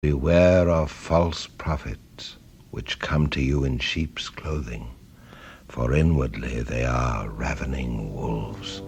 Beware of false prophets, which come to you in sheep's clothing, for inwardly they are ravening wolves.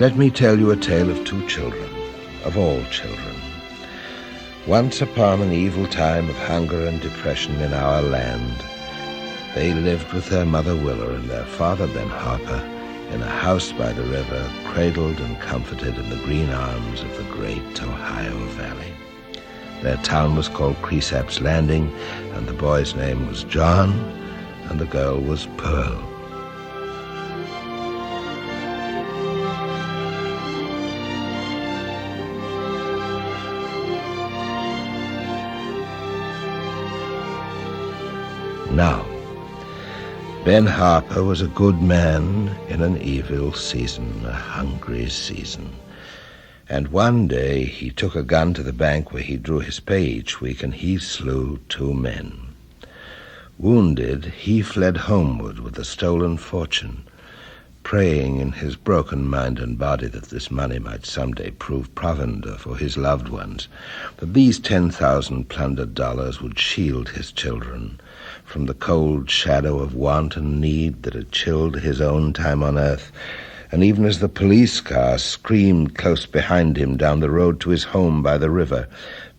Let me tell you a tale of two children, of all children. Once upon an evil time of hunger and depression in our land, they lived with their mother Willa and their father Ben Harper in a house by the river, cradled and comforted in the green arms of the great Ohio Valley. Their town was called Creap's Landing, and the boy's name was John, and the girl was Pearl. Now, Ben Harper was a good man in an evil season, a hungry season. And one day he took a gun to the bank where he drew his pay each week, and he slew 2 men. Wounded, he fled homeward with the stolen fortune, praying in his broken mind and body that this money might someday prove provender for his loved ones, that these 10,000 plundered dollars would shield his children from the cold shadow of want and need that had chilled his own time on earth. And even as the police car screamed close behind him down the road to his home by the river,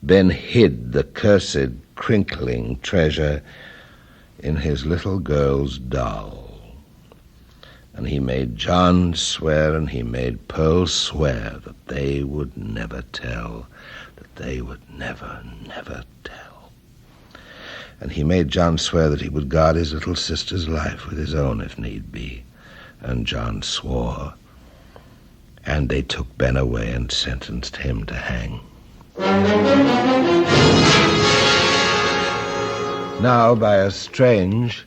Ben hid the cursed, crinkling treasure in his little girl's doll. And he made John swear, and he made Pearl swear that they would never tell, that they would never, never tell. And he made John swear that he would guard his little sister's life with his own if need be. And John swore. And they took Ben away and sentenced him to hang. Now, by a strange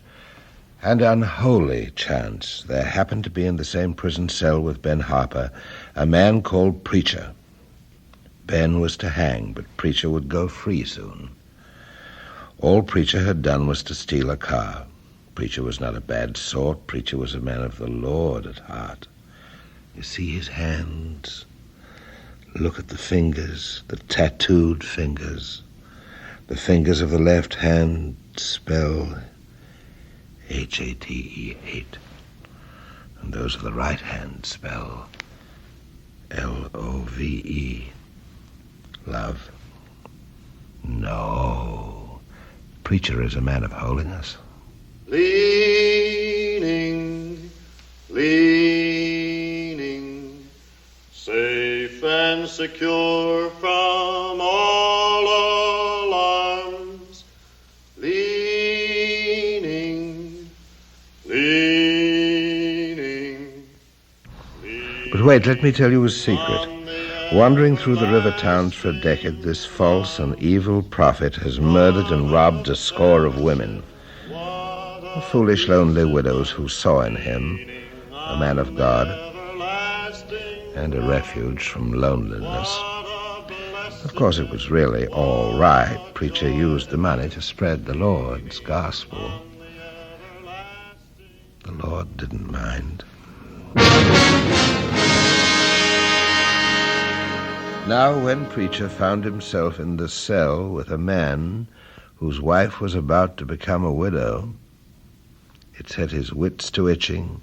and unholy chance, there happened to be in the same prison cell with Ben Harper a man called Preacher. Ben was to hang, but Preacher would go free soon. All Preacher had done was to steal a car. Preacher was not a bad sort. Preacher was a man of the Lord at heart. You see his hands? Look at the fingers, the tattooed fingers. The fingers of the left hand spell H-A-T-E, hate. And those of the right hand spell L-O-V-E, love. No. Preacher is a man of holiness. Leaning, leaning, safe and secure from all alarms. Leaning, leaning. But wait, let me tell you a secret. Wandering through the river towns for a decade, this false and evil prophet has murdered and robbed a score of women. Foolish, lonely widows who saw in him a man of God and a refuge from loneliness. Of course, it was really all right. Preacher used the money to spread the Lord's gospel. landlord didn't mind. Now, when Preacher found himself in the cell with a man whose wife was about to become a widow, it set his wits to itching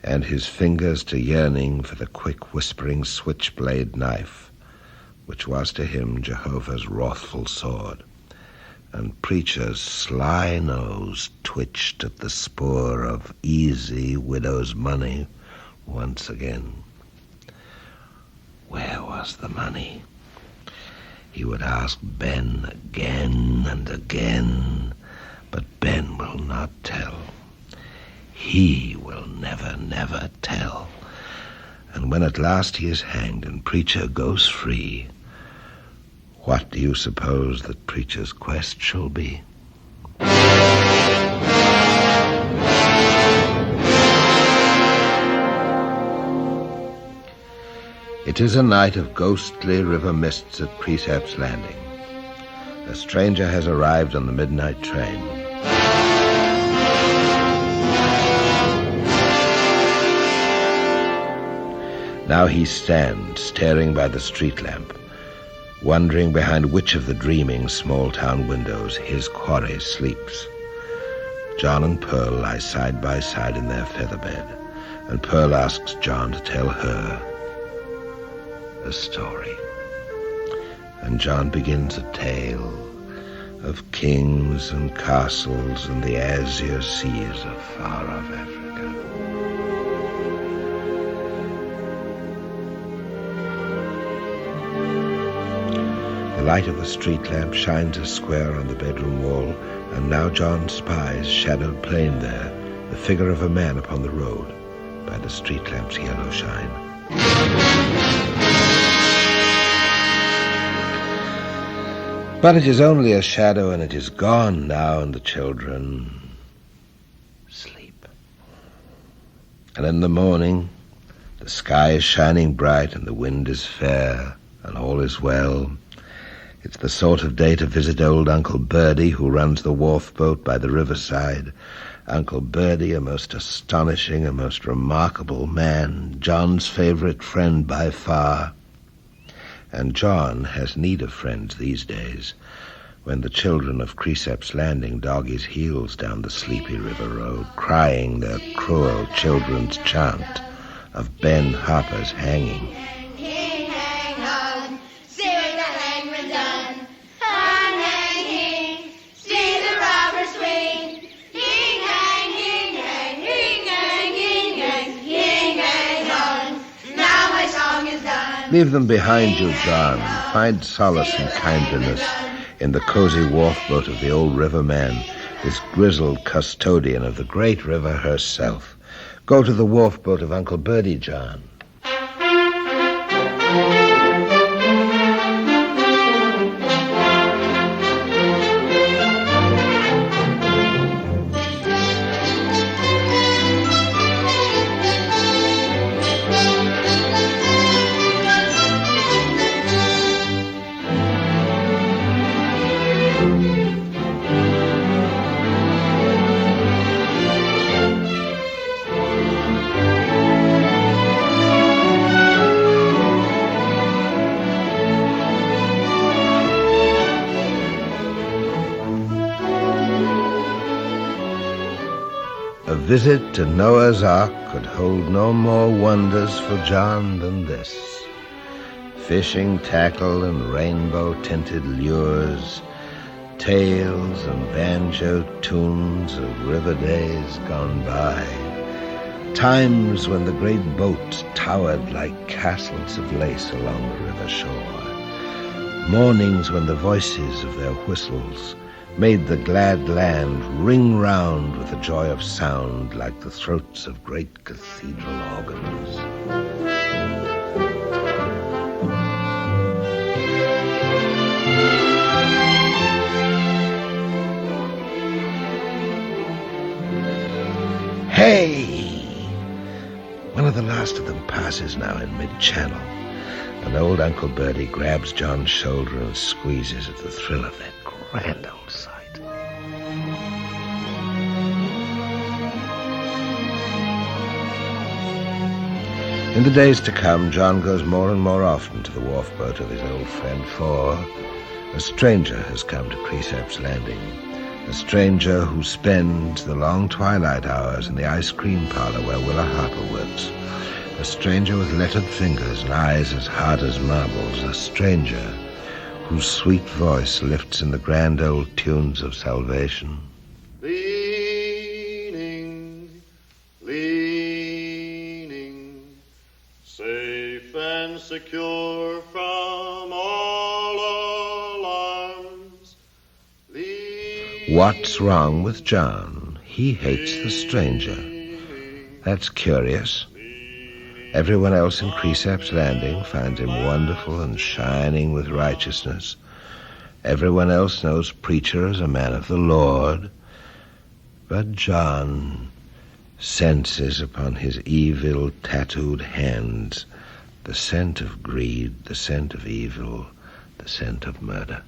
and his fingers to yearning for the quick, whispering switchblade knife, which was to him Jehovah's wrathful sword. And Preacher's sly nose twitched at the spoor of easy widow's money once again. Where was the money? He would ask Ben again and again, but Ben will not tell. He will never tell. And when at last he is hanged and Preacher goes free, what do you suppose that Preacher's quest shall be? It is a night of ghostly river mists at Creap's Landing. A stranger has arrived on the midnight train. Now he stands, staring by the street lamp, wondering behind which of the dreaming small-town windows his quarry sleeps. John and Pearl lie side by side in their feather bed, and Pearl asks John to tell her a story. And John begins a tale of kings and castles and the azure seas of far-off Africa. The light of a street lamp shines a square on the bedroom wall, and now John spies, shadowed plain there, the figure of a man upon the road by the street lamp's yellow shine. But it is only a shadow, and it is gone now, and the children sleep. And in the morning, the sky is shining bright, and the wind is fair, and all is well. It's the sort of day to visit old Uncle Birdie, who runs the wharf boat by the riverside. Uncle Birdie, a most astonishing, a most remarkable man, John's favorite friend by far. And John has need of friends these days, when the children of Creap's Landing dog his heels down the sleepy river road, crying their cruel children's chant of Ben Harper's hanging. Hang, hang, on, see what the hangman's done. Hang, hang, see the robber swing. Hing, hang, hing, hang, hing, hang, hing, hang, hing, hang, on. Now my song is done. Leave them behind you, John. Find solace and kindliness in the cozy wharf boat of the old riverman, this grizzled custodian of the great river herself. Go to the wharf boat of Uncle Birdie, John. A visit to Noah's Ark could hold no more wonders for John than this. Fishing tackle and rainbow-tinted lures, tales and banjo tunes of river days gone by. Times when the great boats towered like castles of lace along the river shore. Mornings when the voices of their whistles made the glad land ring round with the joy of sound like the throats of great cathedral organs. Hey! One of the last of them passes now in mid-channel, and old Uncle Birdie grabs John's shoulder and squeezes at the thrill of that grand old sight. In the days to come, John goes more and more often to the wharf boat of his old friend, for a stranger has come to Creap's Landing. A stranger who spends the long twilight hours in the ice cream parlor where Willa Harper works. A stranger with lettered fingers and eyes as hard as marbles. A stranger whose sweet voice lifts in the grand old tunes of salvation. Leaning, leaning, safe and secure from all alarms. What's wrong with John? He hates the stranger. That's curious. Everyone else in Creap's Landing finds him wonderful and shining with righteousness. Everyone else knows Preacher as a man of the Lord. But John senses upon his evil tattooed hands the scent of greed, the scent of evil, the scent of murder.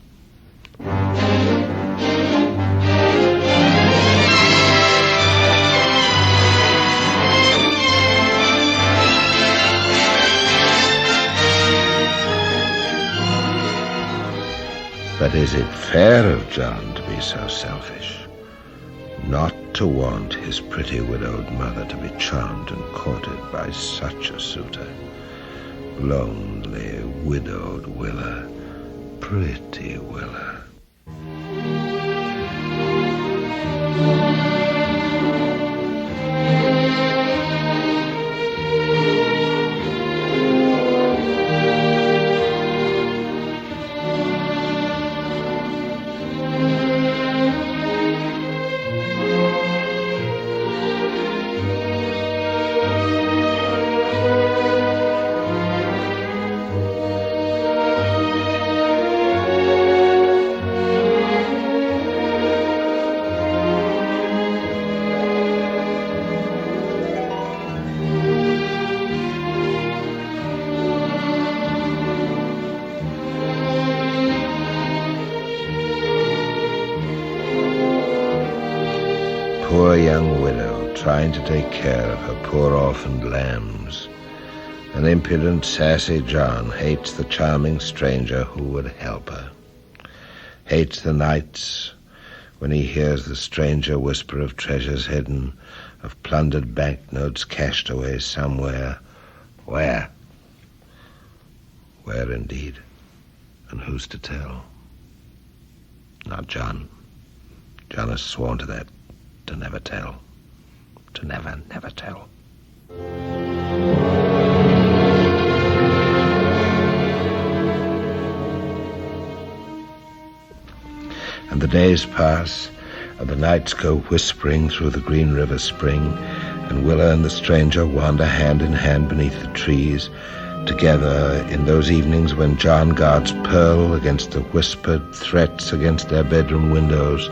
But is it fair of John to be so selfish? Not to want his pretty widowed mother to be charmed and courted by such a suitor. Lonely, widowed Willa, pretty Willa. Poor young widow, trying to take care of her poor orphaned lambs. An impudent, sassy John hates the charming stranger who would help her. Hates the nights when he hears the stranger whisper of treasures hidden, of plundered banknotes cached away somewhere. Where? Where indeed? And who's to tell? Not John. John has sworn to that. To never tell. To never, never tell. And the days pass, and the nights go whispering through the green river spring, and Willa and the stranger wander hand in hand beneath the trees, together in those evenings when John guards Pearl against the whispered threats against their bedroom windows,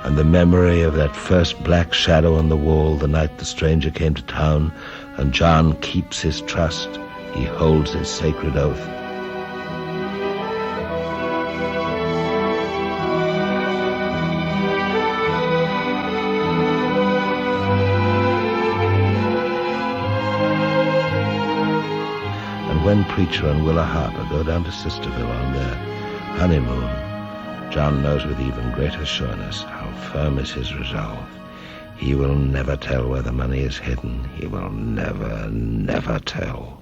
and the memory of that first black shadow on the wall the night the stranger came to town, and John keeps his trust. He holds his sacred oath. And when Preacher and Willa Harper go down to Sisterville on their honeymoon, John knows with even greater sureness how firm is his resolve. He will never tell where the money is hidden. He will never, never tell.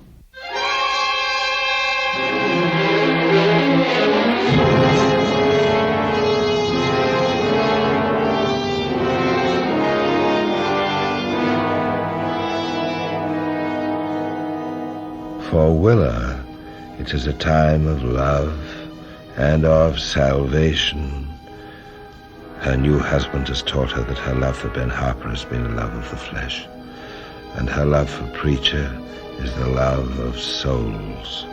For Willa, it is a time of love and of salvation. Her new husband has taught her that her love for Ben Harper has been a love of the flesh, and her love for Preacher is the love of souls.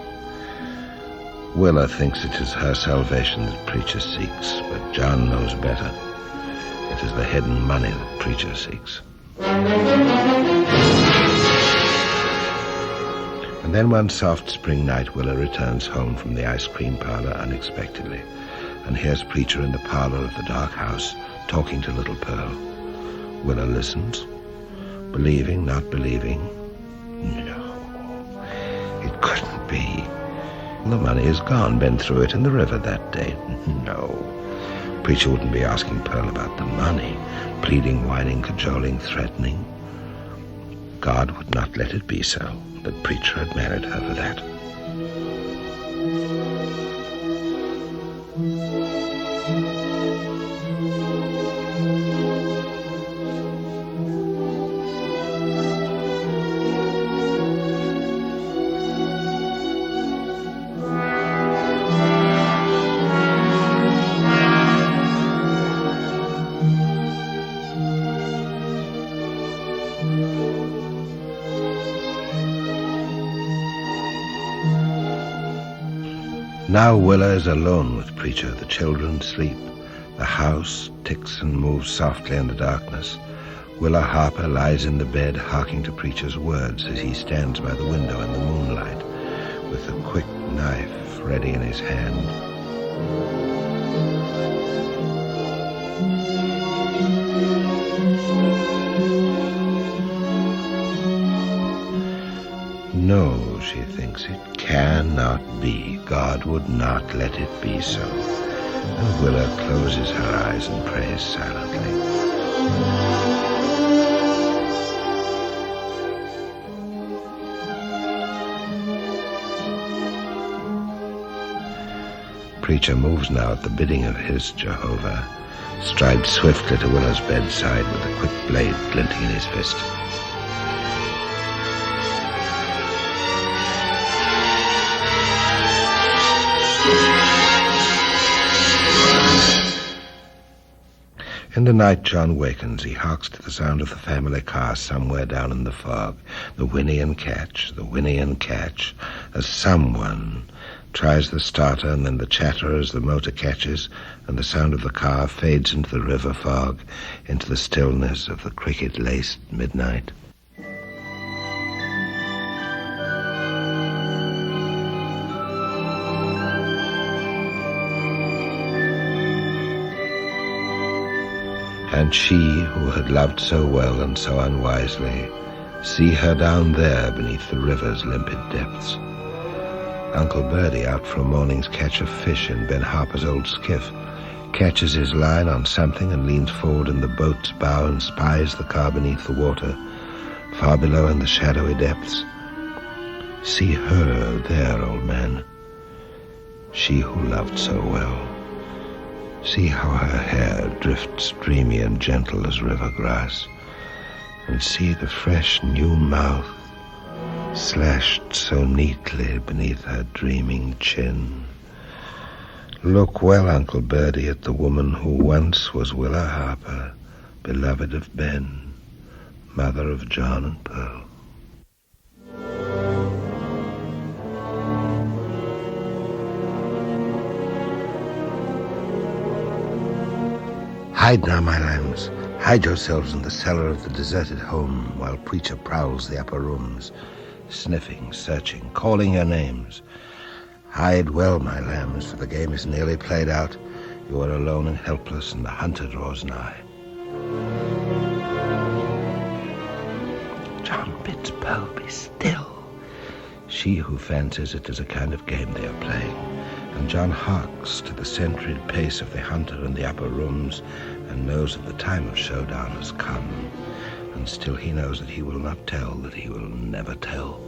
Willa thinks it is her salvation that Preacher seeks, but John knows better. It is the hidden money that Preacher seeks. And then one soft spring night, Willa returns home from the ice cream parlor unexpectedly, and hears Preacher in the parlor of the dark house talking to little Pearl. Willa listens, believing, not believing. No, couldn't be. The money is gone. Ben threw it in the river that day. No. Preacher wouldn't be asking Pearl about the money, pleading, whining, cajoling, threatening. God would not let it be so, that Preacher had married her for that. Now Willa is alone with Preacher. The children sleep. The house ticks and moves softly in the darkness. Willa Harper lies in the bed, harking to Preacher's words as he stands by the window in the moonlight, with the quick knife ready in his hand. No, she thinks, it cannot be. God would not let it be so. And Willa closes her eyes and prays silently. Preacher moves now at the bidding of his Jehovah, strides swiftly to Willa's bedside with a quick blade glinting in his fist. In the night, John wakens. He harks to the sound of the family car somewhere down in the fog. The whinny and catch, as someone tries the starter, and then the chatter as the motor catches, and the sound of the car fades into the river fog, into the stillness of the cricket-laced midnight. And she, who had loved so well and so unwisely, see her down there beneath the river's limpid depths. Uncle Birdie, out for a morning's catch of fish in Ben Harper's old skiff, catches his line on something and leans forward in the boat's bow and spies the car beneath the water, far below in the shadowy depths. See her there, old man, she who loved so well. See how her hair drifts dreamy and gentle as river grass, and see the fresh new mouth slashed so neatly beneath her dreaming chin. Look well, Uncle Birdie, at the woman who once was Willa Harper, beloved of Ben, mother of John and Pearl. Hide now, my lambs. Hide yourselves in the cellar of the deserted home, while Preacher prowls the upper rooms, sniffing, searching, calling your names. Hide well, my lambs, for the game is nearly played out. You are alone and helpless, and the hunter draws nigh. John bids Pearl be still. She who fancies it is a kind of game they are playing, and John harks to the centred pace of the hunter in the upper rooms, and knows that the time of showdown has come, and still he knows that he will not tell, that he will never tell.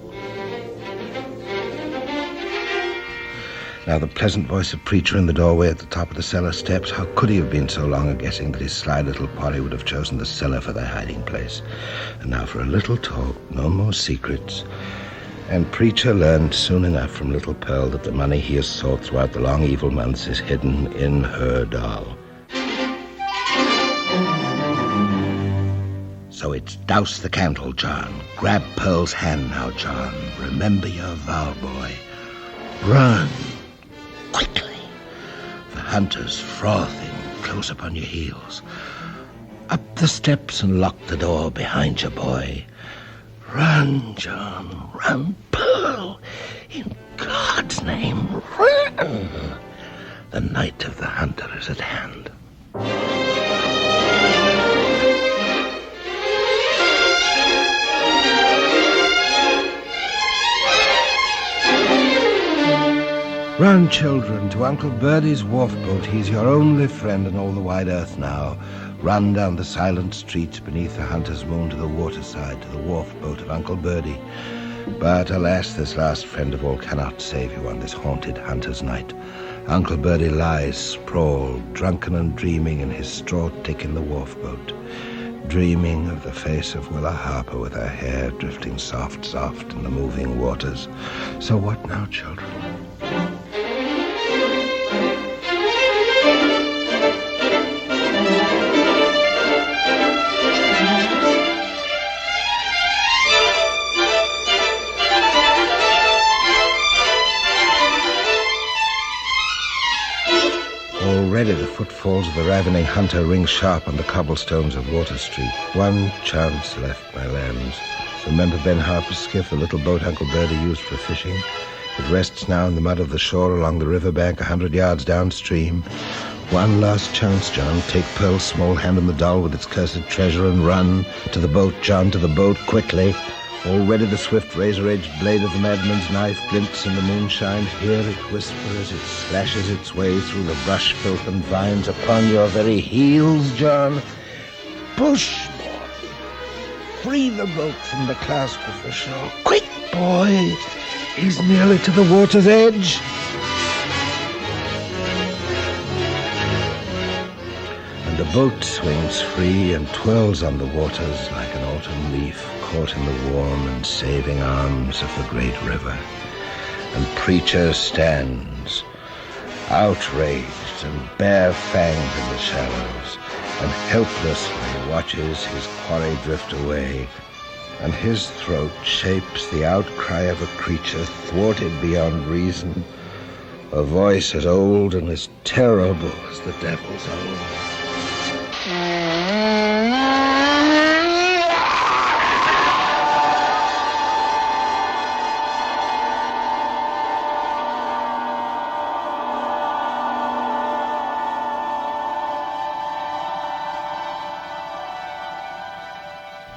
Now the pleasant voice of Preacher in the doorway at the top of the cellar steps, how could he have been so long a guessing that his sly little Polly would have chosen the cellar for their hiding place? And now for a little talk, no more secrets. And Preacher learned soon enough from little Pearl that the money he has sought throughout the long evil months is hidden in her doll. So it's douse the candle, John. Grab Pearl's hand now, John. Remember your vow, boy. Run quickly. The hunter's frothing close upon your heels. Up the steps and lock the door behind you, boy. Run, John, run, Pearl. In God's name, run. The night of the hunter is at hand. Run, children, to Uncle Birdie's wharf boat. He's your only friend in all the wide earth now. Run down the silent streets beneath the hunter's moon to the waterside, to the wharf boat of Uncle Birdie. But alas, this last friend of all cannot save you on this haunted hunter's night. Uncle Birdie lies sprawled, drunken and dreaming in his straw tick in the wharf boat, dreaming of the face of Willa Harper with her hair drifting soft, soft in the moving waters. So what now, children? Already the footfalls of the ravening hunter ring sharp on the cobblestones of Water Street. One chance left, my lambs. Remember Ben Harper's skiff, the little boat Uncle Birdie used for fishing? It rests now in the mud of the shore along the riverbank 100 yards downstream. One last chance, John. Take Pearl's small hand on the doll with its cursed treasure and run. To the boat, John, to the boat, quickly. Already the swift razor-edged blade of the madman's knife glints in the moonshine. Hear it whisper as it slashes its way through the brush filth and vines upon your very heels, John. Push, boy. Free the boat from the clasp of the shore. Quick, boy. He's nearly to the water's edge. And the boat swings free and twirls on the waters like an autumn leaf caught in the warm and saving arms of the great river. And Preacher stands, outraged and bare-fanged in the shallows, and helplessly watches his quarry drift away. And his throat shapes the outcry of a creature thwarted beyond reason, a voice as old and as terrible as the devil's own.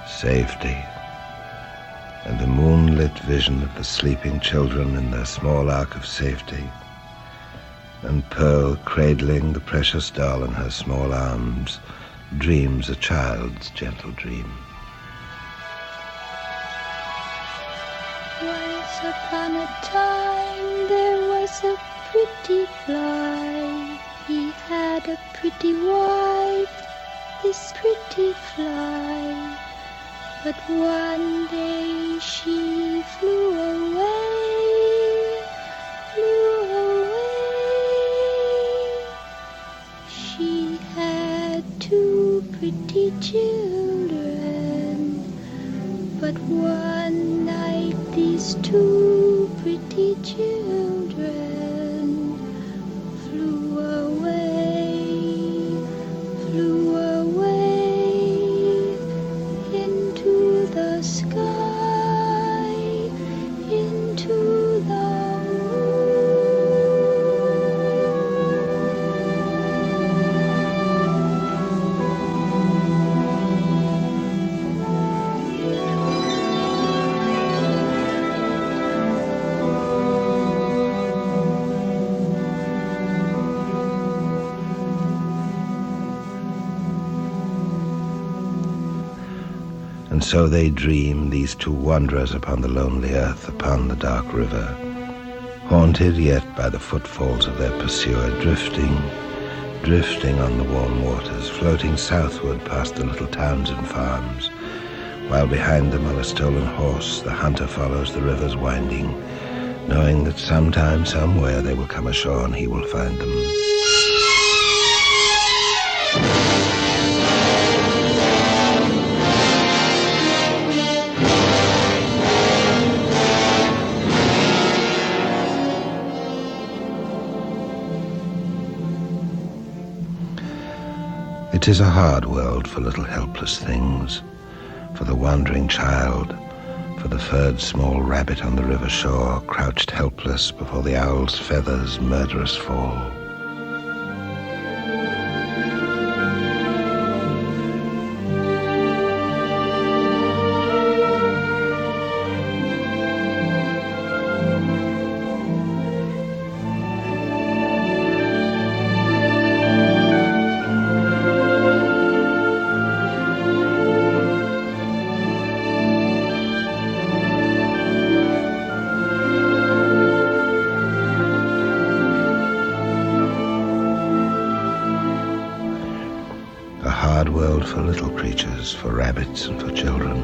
Safety, and the moonlit vision of the sleeping children in their small ark of safety, and Pearl cradling the precious doll in her small arms, dreams a child's gentle dream. Once upon a time there was a pretty fly. He had a pretty wife, this pretty fly. But one day she flew away, flew away. She had two pretty children, but one night these two pretty children flew away, flew away. The sky, into the And so they dream, these two wanderers upon the lonely earth, upon the dark river, haunted yet by the footfalls of their pursuer, drifting, drifting on the warm waters, floating southward past the little towns and farms, while behind them on a stolen horse the hunter follows the river's winding, knowing that sometime, somewhere they will come ashore and he will find them. It is a hard world for little helpless things, for the wandering child, for the furred small rabbit on the river shore, crouched helpless before the owl's feathers' murderous fall. always for rabbits and for children,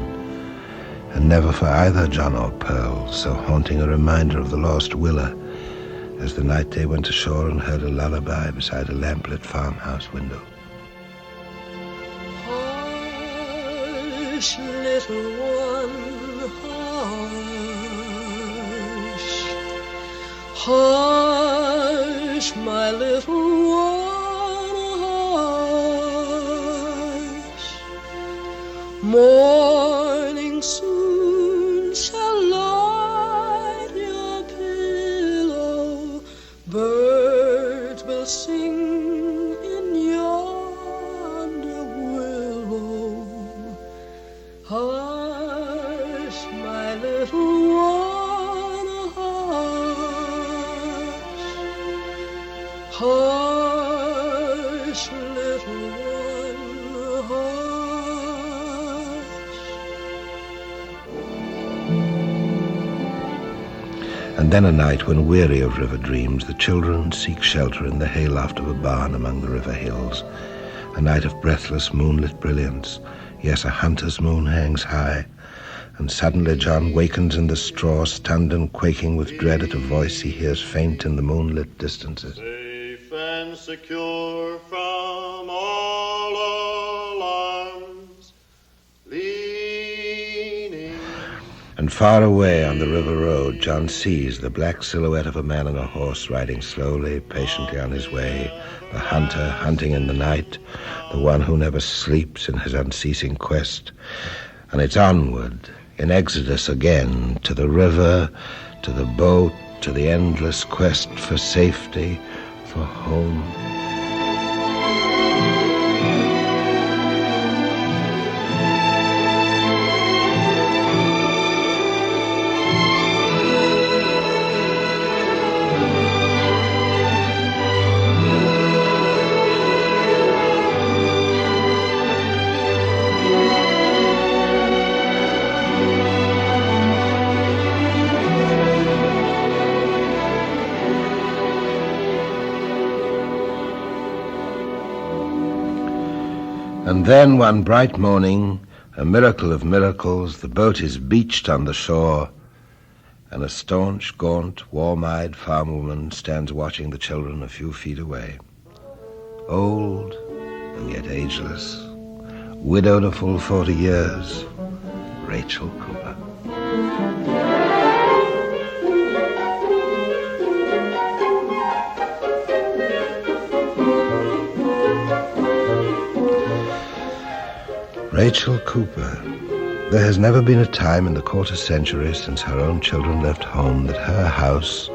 and never for either John or Pearl, so haunting a reminder of the lost Willa as the night they went ashore and heard a lullaby beside a lamplit farmhouse window. Hush, little one, hush. Hush, my little one, hush. Morning soon shall light your pillow. Birds will sing in yonder willow. Hush, my little one, hush. Hush, little one, hush. And then a night when, weary of river dreams, the children seek shelter in the hayloft of a barn among the river hills. A night of breathless moonlit brilliance. Yes, a hunter's moon hangs high. And suddenly John wakens in the straw, stunned and quaking with dread at a voice he hears faint in the moonlit distances. Safe and secure from all alarms, leaning. And far away on the river road, John sees the black silhouette of a man on a horse riding slowly, patiently on his way, the hunter hunting in the night, the one who never sleeps in his unceasing quest. And it's onward, in exodus again, to the river, to the boat, to the endless quest for safety, for home. And then one bright morning, a miracle of miracles, the boat is beached on the shore, and a staunch, gaunt, warm-eyed farm woman stands watching the children a few feet away. Old and yet ageless, widowed a full 40 years, Rachel Cooper. Rachel Cooper. There has never been a time in the quarter century since her own children left home that her house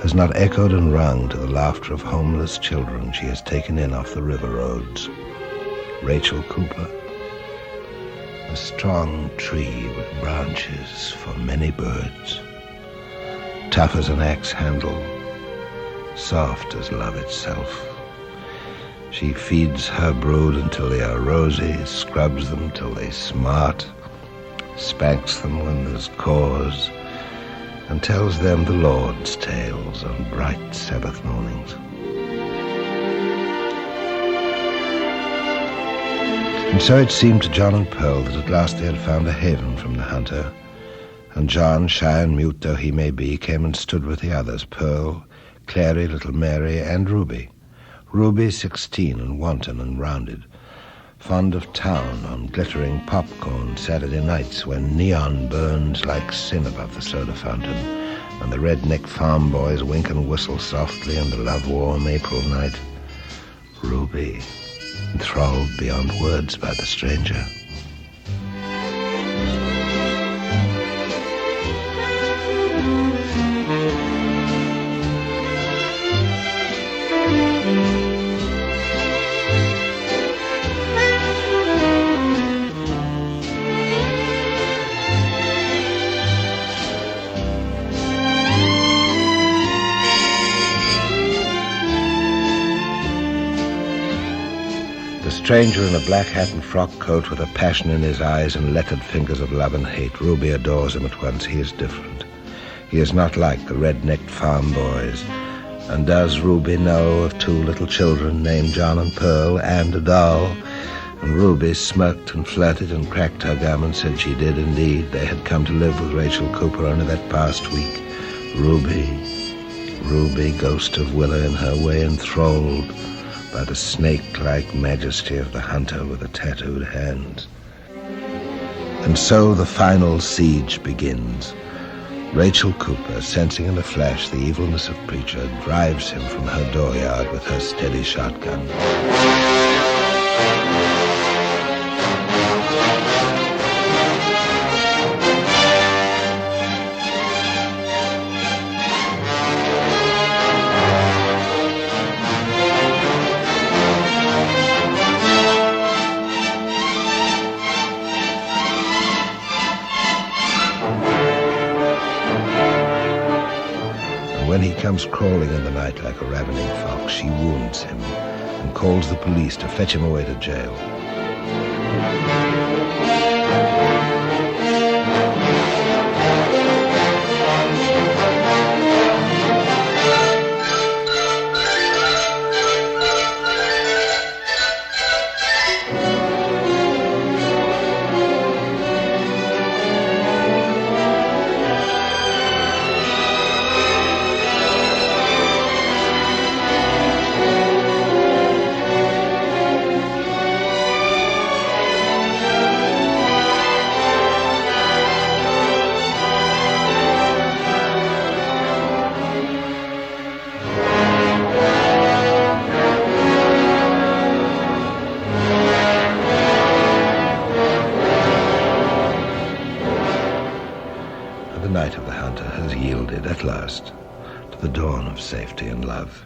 has not echoed and rung to the laughter of homeless children she has taken in off the river roads. Rachel Cooper. A strong tree with branches for many birds. Tough as an axe handle, soft as love itself. She feeds her brood until they are rosy, scrubs them till they smart, spanks them when there's cause, and tells them the Lord's tales on bright Sabbath mornings. And so it seemed to John and Pearl that at last they had found a haven from the hunter, and John, shy and mute though he may be, came and stood with the others, Pearl, Clary, little Mary, and Ruby. Ruby, 16 and wanton and rounded, fond of town on glittering popcorn Saturday nights when neon burns like sin above the soda fountain and the redneck farm boys wink and whistle softly in the love-warm April night. Ruby, enthralled beyond words by the stranger. The stranger in a black hat and frock coat with a passion in his eyes and lettered fingers of love and hate. Ruby adores him at once. He is different. He is not like the red-necked farm boys. And does Ruby know of two little children named John and Pearl and a doll? And Ruby smirked and flirted and cracked her gum and said she did indeed. They had come to live with Rachel Cooper only that past week. Ruby, ghost of Willa in her way, enthralled by the snake-like majesty of the hunter with the tattooed hands. And so the final siege begins. Rachel Cooper, sensing in a flash the evilness of Preacher, drives him from her dooryard with her steady shotgun. When he comes crawling in the night like a ravening fox, she wounds him and calls the police to fetch him away to jail. The night of the hunter has yielded at last to the dawn of safety and love.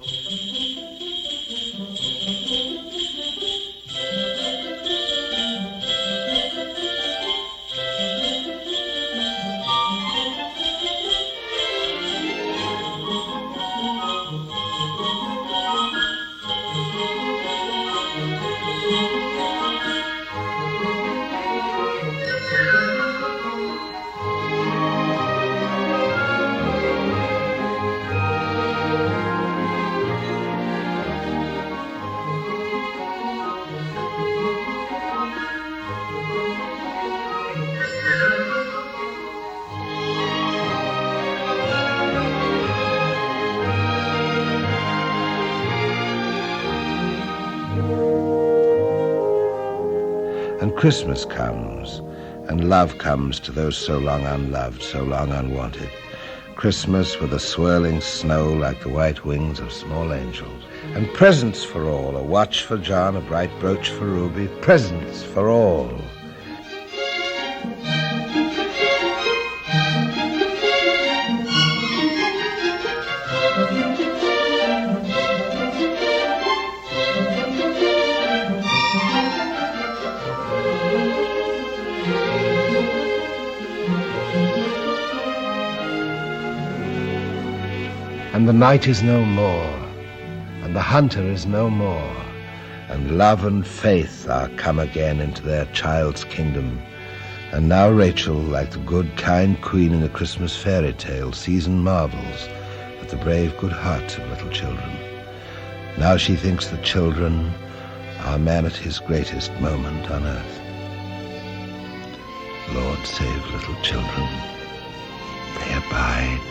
And Christmas comes, and love comes to those so long unloved, so long unwanted. Christmas with a swirling snow like the white wings of small angels. And presents for all, a watch for John, a bright brooch for Ruby, presents for all. And the night is no more, and the hunter is no more, and love and faith are come again into their child's kingdom. And now Rachel, like the good, kind queen in a Christmas fairy tale, sees and marvels at the brave, good hearts of little children. Now she thinks that children are man at his greatest moment on earth. Lord, save little children. They abide